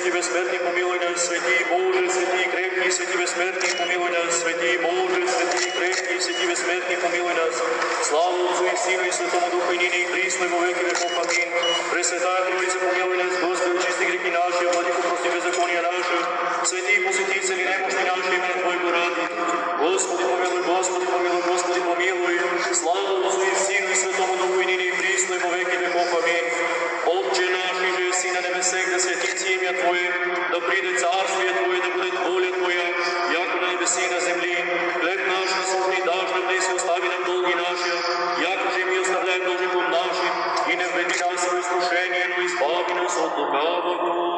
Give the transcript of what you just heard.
святый бессмертный, помилуй нас, святый Боже, святый крепкий, святый бессмертный, помилуй нас, святый Боже, святый крепкий, святый бессмертный, помилуй нас. Слава Отцу и Сыну и Святому Духу, и ныне и присно, и во веки веков. Аминь. Пресвятая Троица, помилуй нас, Господи, чисти грехи наши, владыку, прости беззакония наши, святые посетители немощи наши, именно Твоего ради. Господи, помилуй, Господи, помилуй, Господи, помилуй. Слава Отцу и Сыну и Святому Духу, и ныне и присно, и во веки веков. Аминь. Отче наш, иже си на небесех, да светится имя Твое, да придет царствие Твое, да будет воля Твоя, яко на небеси и на земли. Хлеб наш насущный дашь нам днес, и остави нам долги наши, яко же мы оставляем должником нашим, и не введи нас в искушение, но избави нас от лукавого.